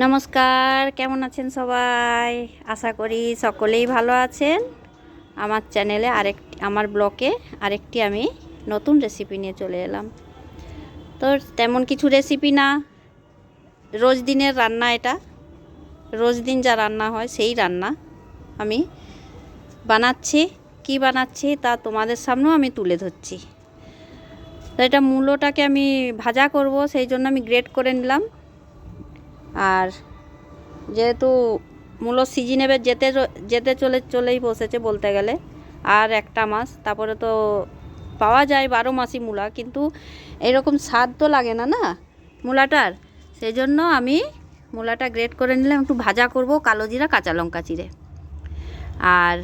নমস্কার, কেমন আছেন সবাই? আশা করি সকলেই ভালো আছেন। আমার চ্যানেলে আমার ব্লগে আরেকটি আমি নতুন রেসিপি নিয়ে চলে এলাম। তো তেমন কিছু রেসিপি না, রোজ দিনের রান্না। এটা রোজ দিন যা রান্না হয় সেই রান্না আমি বানাচ্ছি। কি বানাচ্ছি তা তোমাদের সামনেও আমি তুলে ধরছি। তো এটা মূলোটাকে আমি ভাজা করব, সেই জন্য আমি গ্রেট করে নিলাম। আর যেহেতু মূলো সিজন এবার যেতে চলেই বসেছে বলতে গেলে, আর একটা মাস, তারপরে তো পাওয়া যায় 12 মাসই মূলা, কিন্তু এরকম স্বাদ তো লাগে না না মূলাটার। সেই জন্য আমি মূলাটা গ্রেট করে নিলাম, একটু ভাজা করব কালো জিরা কাঁচা লঙ্কা চিড়ে। আর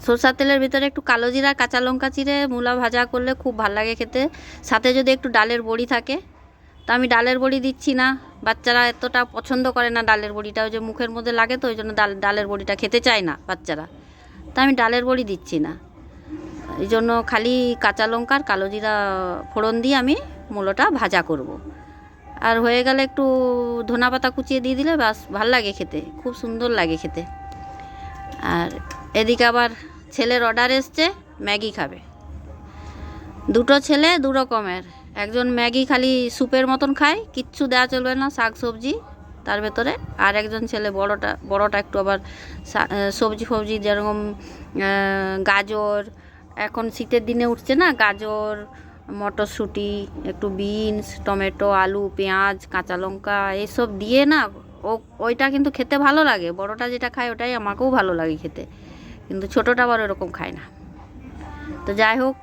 সরষের তেলের ভিতরে একটু কালো জিরা কাঁচা লঙ্কা চিড়ে মূলা ভাজা করলে খুব ভাল লাগে খেতে। সাথে যদি একটু ডালের বড়ি থাকে, তো আমি ডালের বড়ি দিচ্ছি না, বাচ্চারা এতটা পছন্দ করে না ডালের বড়িটা, ওই যে মুখের মধ্যে লাগে, তো ওই জন্য ডালের বড়িটা খেতে চায় না বাচ্চারা, তো আমি ডালের বড়ি দিচ্ছি না। এই জন্য খালি কাঁচা লঙ্কার কালো জিরা ফোড়ন দিয়ে আমি মূলোটা ভাজা করব। আর হয়ে গেলে একটু ধনা পাতা কুচিয়ে দিয়ে দিলে বাস, ভাল লাগে খেতে, খুব সুন্দর লাগে খেতে। আর এদিকে আবার ছেলের অর্ডার এসছে, ম্যাগি খাবে। দুটো ছেলে দু রকমের, একজন ম্যাগি খালি স্যুপের মতন খায়, কিচ্ছু দেওয়া চলবে না, শাক সবজি তার ভেতরে। আর একজন ছেলে বড়টা একটু আবার সবজি ফবজি, যেরকম গাজর, এখন শীতের দিনে উঠছে না, গাজর, মটরশুঁটি, একটু বিনস, টমেটো, আলু, পেঁয়াজ, কাঁচা লঙ্কা এসব দিয়ে না, ওইটা কিন্তু খেতে ভালো লাগে। বড়টা যেটা খায় ওটাই আমাকেও ভালো লাগে খেতে, কিন্তু ছোটোটা আবার ওরকম খায় না। তো যাই হোক,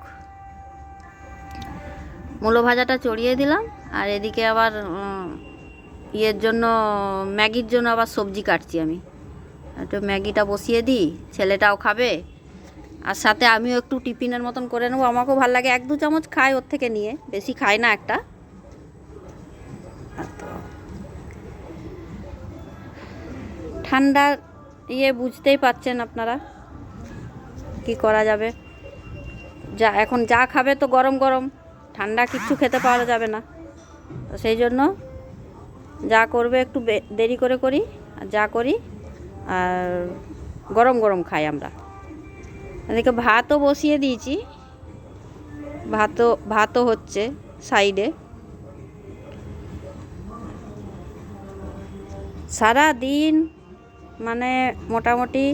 মূলো ভাজাটা চড়িয়ে দিলাম। আর এদিকে আবার ইয়ের জন্য, ম্যাগির জন্য আবার সবজি কাটছি আমি। একটু ম্যাগিটা বসিয়ে দিই, ছেলেটাও খাবে, আর সাথে আমিও একটু টিফিনের মতন করে নেবো। আমাকেও ভালো লাগে, 1-2 চামচ খাই ওর থেকে নিয়ে, বেশি খাই না একটা। তো ঠান্ডার বুঝতেই পারছেন আপনারা, কি করা যাবে। এখন যা খাবে তো গরম গরম, ঠান্ডা কিচ্ছু খেতে পাওয়া যাবে না। তো সেই জন্য যা করবে একটু দেরি করে করি, আর যা করি আর গরম গরম খাই আমরা। এদিকে ভাতও বসিয়ে দিয়েছি, ভাতও হচ্ছে সাইডে। সারা দিন মানে মোটামুটি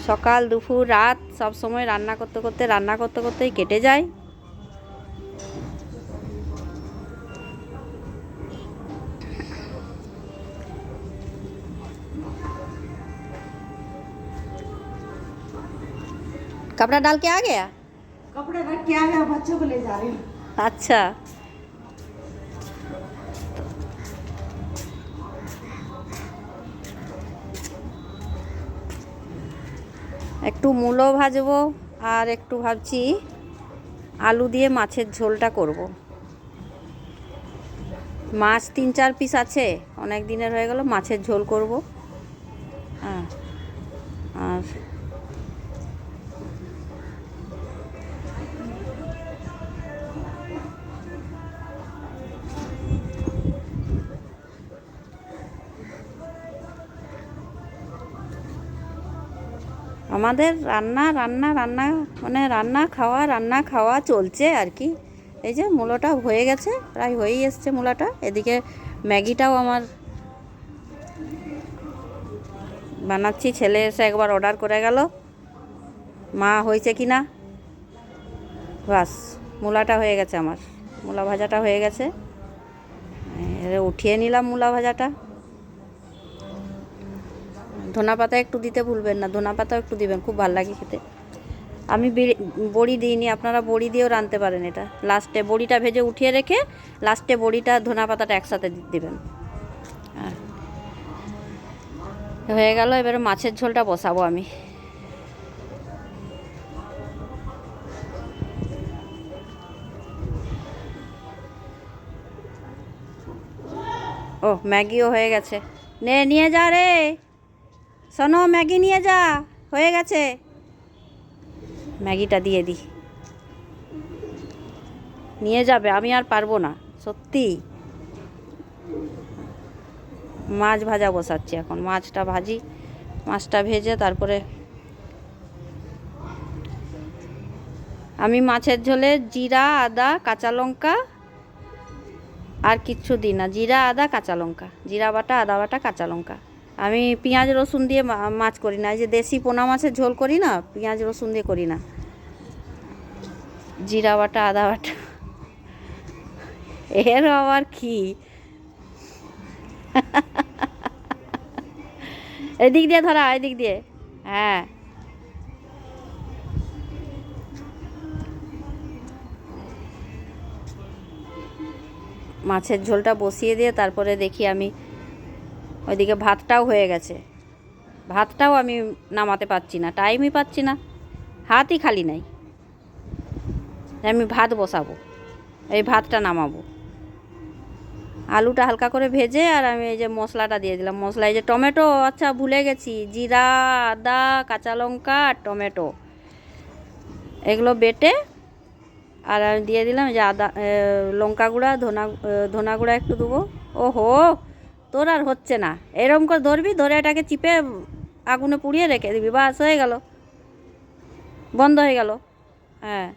সকাল দুপুর রাত সব সময় রান্না করতে করতেই কেটে যায়। कपड़ा डाल के आ गया? कपड़े रख के आ गया, बच्चों को ले जा रही हूँ। अच्छा, একটু মূলো ভাজবো, আর একটু ভাবছি আলু দিয়ে মাছের ঝোলটা করব। মাছ 3-4 পিস আছে, অনেক দিনের হয়ে গেল, মাছের ঝোল করব। হ্যাঁ, আর আমাদের রান্না খাওয়া চলছে আর কি। এই যে মূলোটা হয়ে গেছে, প্রায় হয়েই এসছে মূলাটা। এদিকে ম্যাগিটাও আমার বানাচ্ছি, ছেলে এসে একবার অর্ডার করে গেল, মা হয়েছে কি না। বাস, মূলাটা হয়ে গেছে আমার, মূলা ভাজাটা হয়ে গেছে। উঠিয়ে নিলাম মূলা ভাজাটা। ধনা পাতা একটু দিতে ভুলবেন না, ধনা পাতাও একটু দিবেন, খুব ভালো লাগে খেতে। আমি বড়ি দিইনি, আপনারা বড়ি দিয়েও রাঁধতে পারেন এটা। লাস্টে বড়িটা ভেজে উঠিয়ে রেখে লাস্টে বড়িটা ধনা পাতাটা একসাথে দিবেন। হয়ে গেল, এবারে মাছের ঝোলটা বসাবো আমি। ও, ম্যাগিও হয়ে গেছে, নিয়ে যা রে শোনো, ম্যাগি নিয়ে যা, হয়ে গেছে। ম্যাগিটা দিয়ে দিই, নিয়ে যাবে, আমি আর পারবো না সত্যি। মাছ ভাজা বসাচ্ছি এখন, মাছটা ভাজি, মাছটা ভেজে তারপরে আমি মাছের ঝোলে জিরা, আদা, কাঁচা লঙ্কা আর কিচ্ছু দিই না, জিরা, আদা, কাঁচা লঙ্কা, জিরা বাটা, আদা বাটা, কাঁচা লঙ্কা। আমি পেঁয়াজ রসুন দিয়ে মাছ করি না, এই যে দেশি পোনা মাছের ঝোল করি না, পেঁয়াজ রসুন দিয়ে করি না, জিরা বাটা, আদা বাটা। এর আবার কি? এদিক দিয়ে ধরা, এদিক দিয়ে, হ্যাঁ। মাছের ঝোলটা বসিয়ে দিয়ে তারপরে দেখি আমি ওইদিকে ভাতটাও হয়ে গেছে, ভাতটাও আমি নামাতে পারছি না, টাইমই পাচ্ছি না, হাতই খালি নাই। আমি ভাত বসাবো, এই ভাতটা নামাবো। আলুটা হালকা করে ভেজে আর আমি এই যে মশলাটা দিয়ে দিলাম, মশলা এই যে টমেটো, আচ্ছা ভুলে গেছি, জিরা, আদা, কাঁচা লঙ্কা আর টমেটো এগুলো বেটে আর আমি দিয়ে দিলাম যে আদা, লঙ্কা গুঁড়া, ধনা গুঁড়া একটু দেবো। ওহো, তোর আর হচ্ছে না, এরকম করে ধরবি, ধরে এটাকে চিপে আগুনে পুড়িয়ে রেখে দিবি, বাস হয়ে গেল, বন্ধ হয়ে গেল। হ্যাঁ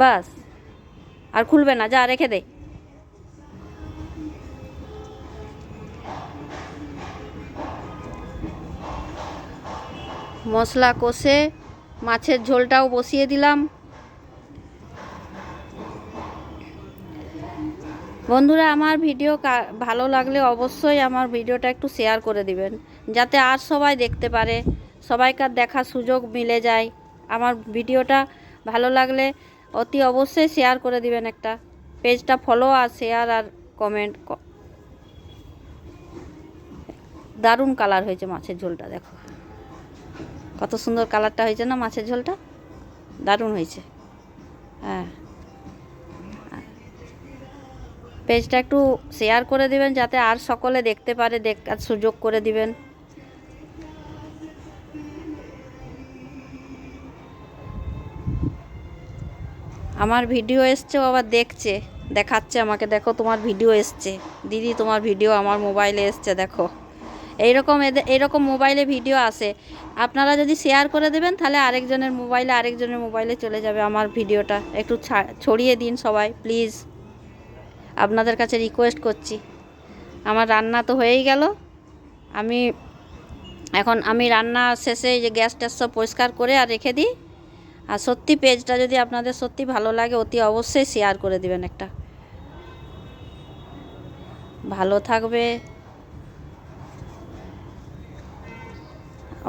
বাস, আর খুলবে না, যা রেখে দে। মশলা কষে মাছের ঝোলটাও বসিয়ে দিলাম। বন্ধুরা, আমার ভিডিও ভালো লাগলে অবশ্যই আমার ভিডিওটা একটু শেয়ার করে দিবেন, যাতে আর সবাই দেখতে পারে, সবাইকার দেখার সুযোগ মিলে যায়। আমার ভিডিওটা ভালো লাগলে অতি অবশ্যই শেয়ার করে দিবেন, একটা পেজটা ফলো আর শেয়ার আর কমেন্ট। দারুণ কালার হয়েছে মাছের ঝোলটা, দেখো কত সুন্দর কালারটা হয়েছে না মাছের ঝোলটা, দারুণ হয়েছে। হ্যাঁ, পেজটা একটু শেয়ার করে দিবেন, যাতে আর সকলে দেখতে পারে, দেখার সুযোগ করে দিবেন। আমার ভিডিও এসছে, আবার দেখছে, দেখাচ্ছে আমাকে, দেখো তোমার ভিডিও এসছে দিদি, তোমার ভিডিও আমার মোবাইলে এসছে, দেখো এইরকম মোবাইলে ভিডিও আসে। আপনারা যদি শেয়ার করে দেবেন তাহলে আরেকজনের মোবাইলে চলে যাবে আমার ভিডিওটা, একটু ছড়িয়ে দিন সবাই প্লিজ, আপনাদের কাছে রিকোয়েস্ট করছি। আমার রান্না তো হয়েই গেল, আমি রান্না শেষে যে গ্যাস ট্যাস সব পরিষ্কার করে আর রেখে দিই। আর সত্যি পেজটা যদি আপনাদের সত্যি ভালো লাগে অতি অবশ্যই শেয়ার করে দিবেন একটা। ভালো থাকবে,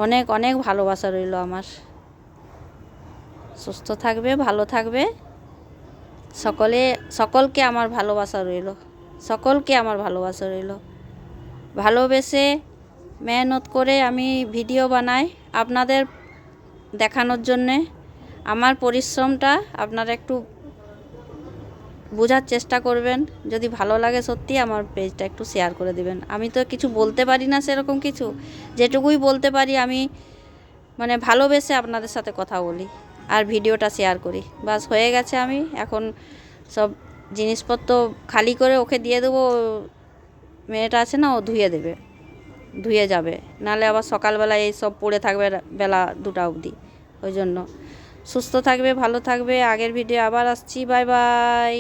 অনেক অনেক ভালোবাসা রইল আমার। সুস্থ থাকবে, ভালো থাকবে, সকলকে আমার ভালোবাসা রইল, সকলকে আমার ভালোবাসা রইল। ভালোবেসে মেহনত করে আমি ভিডিও বানাই আপনাদের দেখানোর জন্যে। আমার পরিশ্রমটা আপনারা একটু বোঝার চেষ্টা করবেন, যদি ভালো লাগে সত্যি আমার পেজটা একটু শেয়ার করে দিবেন। আমি তো কিছু বলতে পারি না সেরকম কিছু, যেটুকুই বলতে পারি আমি মানে ভালোবেসে আপনাদের সাথে কথা বলি আর ভিডিওটা শেয়ার করি, বাস হয়ে গেছে। আমি এখন সব জিনিসপত্র খালি করে ওকে দিয়ে দেবো, মেয়েটা আছে না, ও ধুয়ে যাবে, নাহলে আবার সকালবেলায় এই সব পড়ে থাকবে বেলা 2টা অবধি। ওই জন্য সুস্থ থাকবে, ভালো থাকবে, আগের ভিডিও আবার আসছি, বাই বাই।